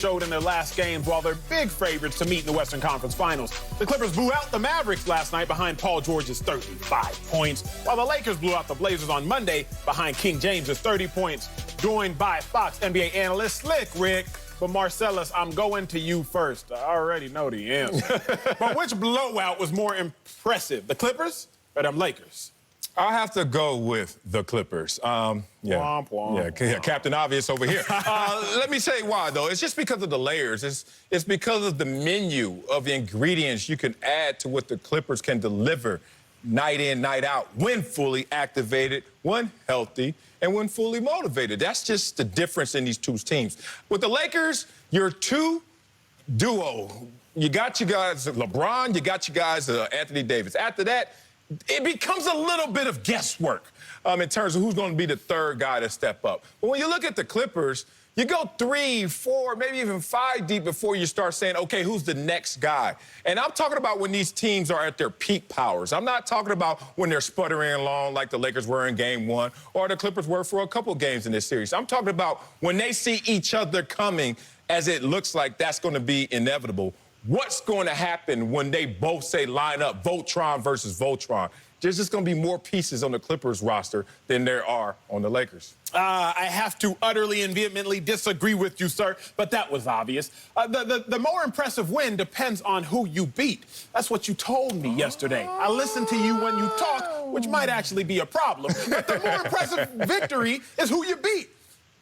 showed in their last games while they're big favorites to meet in the Western Conference Finals. The Clippers blew out the Mavericks last night behind Paul George's 35 points, while the Lakers blew out the Blazers on Monday behind King James's 30 points. Joined by Fox NBA analyst Slick Rick. But Marcellus, I'm going to you first. I already know the answer. But which blowout was more impressive, the Clippers or them Lakers? I'll have to go with the Clippers. Womp, womp. Yeah, Captain Obvious over here. Let me say why, though. It's just because of the layers. It's because of the menu of ingredients you can add to what the Clippers can deliver night in, night out, when fully activated, when healthy, and when fully motivated. That's just the difference in these two teams. With the Lakers, you're two duo. You got you guys LeBron, you got you guys Anthony Davis. After that, it becomes a little bit of guesswork in terms of who's going to be the third guy to step up. But when you look at the Clippers, you go 3, 4, maybe even 5 deep before you start saying, okay, who's the next guy? And I'm talking about when these teams are at their peak powers. I'm not talking about when they're sputtering along like the Lakers were in Game 1 or the Clippers were for a couple games in this series. I'm talking about when they see each other coming, as it looks like that's going to be inevitable. What's going to happen when they both say line up Voltron versus Voltron? There's just going to be more pieces on the Clippers roster than there are on the Lakers. I have to utterly and vehemently disagree with you, sir, but that was obvious. The more impressive win depends on who you beat. That's what you told me yesterday. I listened to you when you talk, which might actually be a problem, but the more impressive victory is who you beat.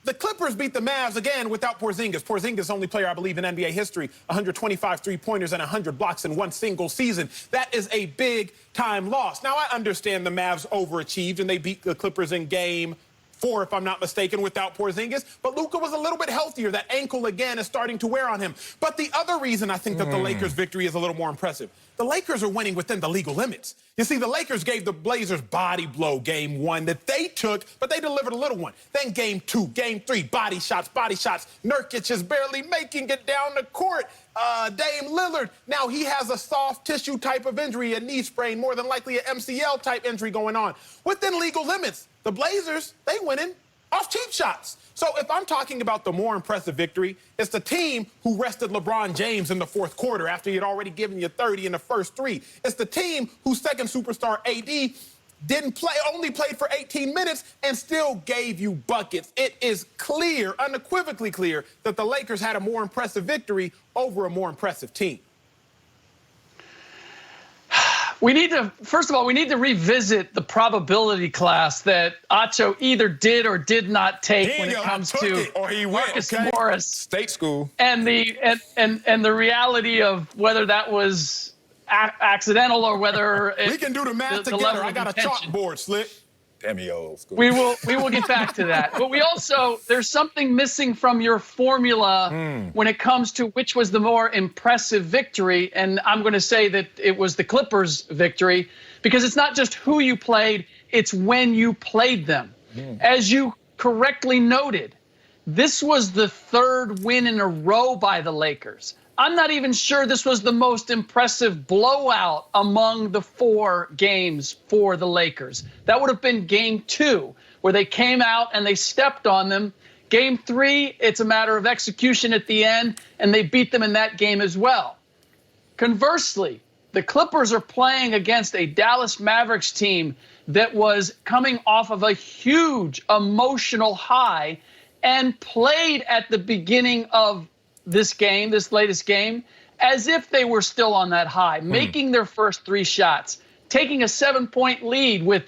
The Clippers beat the Mavs again without Porzingis. Porzingis, only player, I believe, in NBA history, 125 three-pointers and 100 blocks in one single season. That is a big-time loss. Now, I understand the Mavs overachieved, and they beat the Clippers in Game 4, if I'm not mistaken, without Porzingis. But Luka was a little bit healthier. That ankle, again, is starting to wear on him. But the other reason I think that the Lakers' victory is a little more impressive, the Lakers are winning within the legal limits. You see, the Lakers gave the Blazers body blow Game 1 that they took, but they delivered a little one. Then Game 2, Game 3, body shots. Nurkic is barely making it down the court. Dame Lillard, now he has a soft tissue type of injury, a knee sprain, more than likely an MCL type injury going on. Within legal limits, the Blazers, they winning off cheap shots. So if I'm talking about the more impressive victory, it's the team who rested LeBron James in the fourth quarter after he had already given you 30 in the first 3. It's the team whose second superstar, AD, didn't play, only played for 18 minutes and still gave you buckets. It is clear, unequivocally clear, that the Lakers had a more impressive victory over a more impressive team. First of all, we need to revisit the probability class that Acho either did or did not take when it comes to Marcus Morris. State school. And the reality of whether that was accidental or whether we can do the math together. I got a chalkboard, Slick. Damn, you old school. We will get back to that. But we also, there's something missing from your formula when it comes to which was the more impressive victory. And I'm going to say that it was the Clippers' victory because it's not just who you played, it's when you played them. As you correctly noted, this was the third win in a row by the Lakers. I'm not even sure this was the most impressive blowout among the 4 games for the Lakers. That would have been Game 2, where they came out and they stepped on them. Game 3, it's a matter of execution at the end, and they beat them in that game as well. Conversely, the Clippers are playing against a Dallas Mavericks team that was coming off of a huge emotional high and played at the beginning of this game, this latest game, as if they were still on that high, making their first 3 shots, taking a 7-point lead with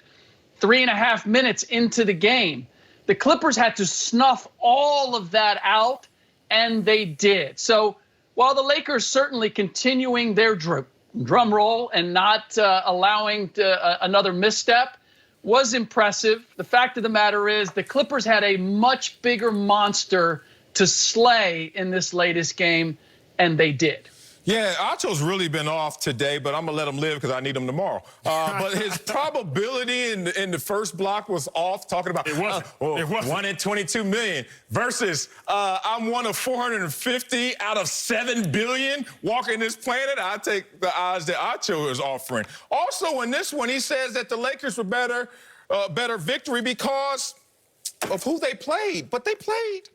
3.5 minutes into the game. The Clippers had to snuff all of that out, and they did. So while the Lakers certainly continuing their drum roll and not allowing another misstep was impressive, the fact of the matter is the Clippers had a much bigger monster to slay in this latest game, and they did. Yeah, Acho's really been off today, but I'm going to let him live because I need him tomorrow. But his probability in the first block was off, talking about it wasn't. 1 in 22 million versus I'm 1 of 450 out of 7 billion walking this planet. I take the odds that Acho is offering. Also, in this one, he says that the Lakers were better victory because of who they played. But they played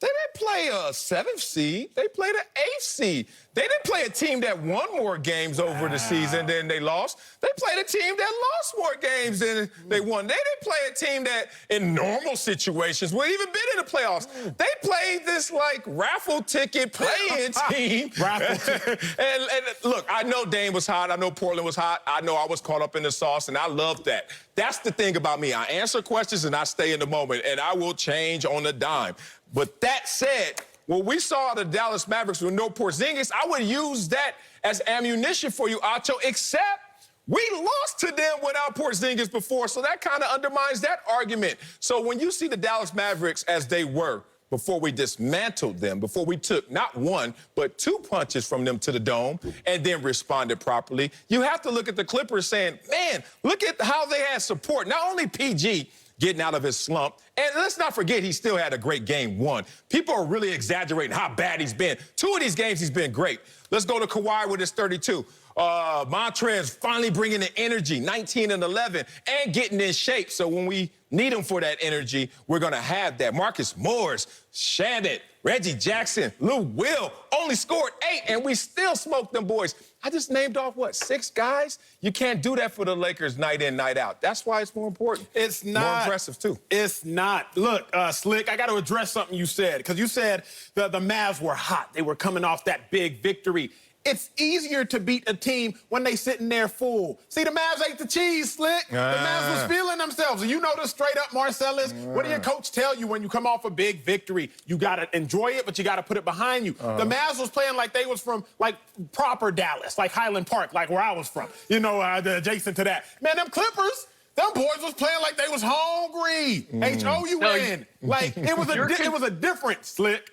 They didn't play a 7th seed. They played an 8th seed. They didn't play a team that won more games over the season than they lost. They played a team that lost more games than they won. They didn't play a team that, in normal situations, would even been in the playoffs. They played this, like, raffle ticket play-in team. and look, I know Dame was hot. I know Portland was hot. I know I was caught up in the sauce, and I love that. That's the thing about me. I answer questions, and I stay in the moment, and I will change on a dime. But that said, when we saw the Dallas Mavericks with no Porzingis, I would use that as ammunition for you, Acho, except we lost to them without Porzingis before, so that kind of undermines that argument. So when you see the Dallas Mavericks as they were before we dismantled them, before we took not one, but 2 punches from them to the dome and then responded properly, you have to look at the Clippers saying, man, look at how they had support. Not only PG getting out of his slump, and let's not forget he still had a great game 1. People are really exaggerating how bad he's been. 2 of these games he's been great. Let's go to Kawhi with his 32. Montrez finally bringing the energy, 19 and 11, and getting in shape. So when we need him for that energy, we're going to have that. Marcus Morris, Shannon, Reggie Jackson, Lou Will only scored 8, and we still smoked them boys. I just named off, what, 6 guys? You can't do that for the Lakers night in, night out. That's why it's more important. It's not. More impressive, too. It's not. Look, Slick, I got to address something you said, because you said the Mavs were hot. They were coming off that big victory. It's easier to beat a team when they sitting there full. See, the Mavs ate the cheese, Slick. The Mavs was feeling themselves. And you know this straight up, Marcellus. What did your coach tell you when you come off a big victory? You got to enjoy it, but you got to put it behind you. The Mavs was playing like they was from, like, proper Dallas, like Highland Park, like where I was from. You know, adjacent to that. Man, them Clippers, them boys was playing like they was hungry. H-O-U-N. Like, it was a difference, Slick.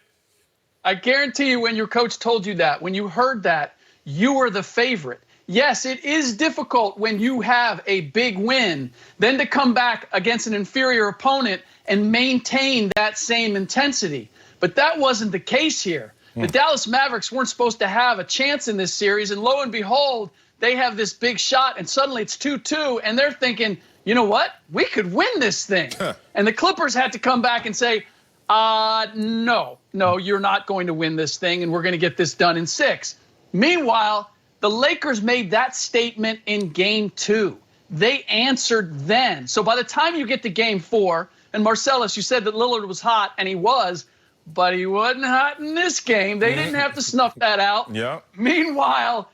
I guarantee you when your coach told you that, when you heard that, you were the favorite. Yes, it is difficult when you have a big win, then to come back against an inferior opponent and maintain that same intensity. But that wasn't the case here. The Dallas Mavericks weren't supposed to have a chance in this series, and lo and behold, they have this big shot, and suddenly it's 2-2, and they're thinking, you know what? We could win this thing. And the Clippers had to come back and say, no, you're not going to win this thing, and we're going to get this done in 6. Meanwhile, the Lakers made that statement in Game 2. They answered then. So by the time you get to Game 4, and Marcellus, you said that Lillard was hot, and he was, but he wasn't hot in this game. They didn't have to snuff that out. Yeah. Meanwhile,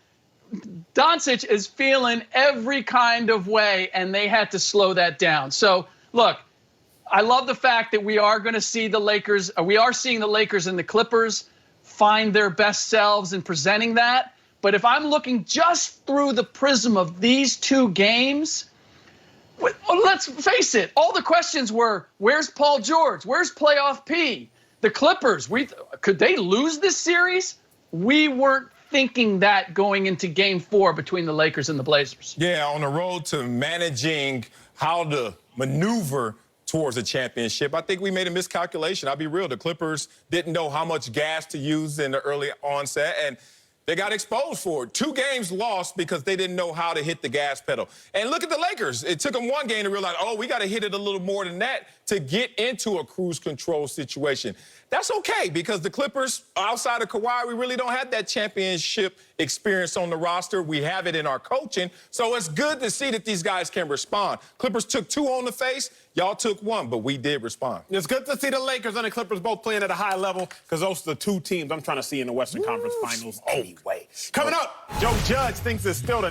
Doncic is feeling every kind of way, and they had to slow that down. So, look, I love the fact that we are going to see the Lakers, we are seeing the Lakers and the Clippers find their best selves in presenting that. But if I'm looking just through the prism of these 2 games, let's face it, all the questions were, where's Paul George? Where's playoff P? The Clippers, could they lose this series? We weren't thinking that going into Game 4 between the Lakers and the Blazers. Yeah, on the road to managing how to maneuver towards a championship, I think we made a miscalculation. I'll be real. The Clippers didn't know how much gas to use in the early onset, and they got exposed for it. 2 games lost because they didn't know how to hit the gas pedal. And look at the Lakers. It took them 1 game to realize, oh, we got to hit it a little more than that to get into a cruise control situation. That's okay, because the Clippers, outside of Kawhi, we really don't have that championship experience on the roster. We have it in our coaching. So it's good to see that these guys can respond. Clippers took 2 on the face. Y'all took 1, but we did respond. It's good to see the Lakers and the Clippers both playing at a high level, because those are the 2 teams I'm trying to see in the Western Conference Finals anyway. Coming up, Joe Judge thinks it's still the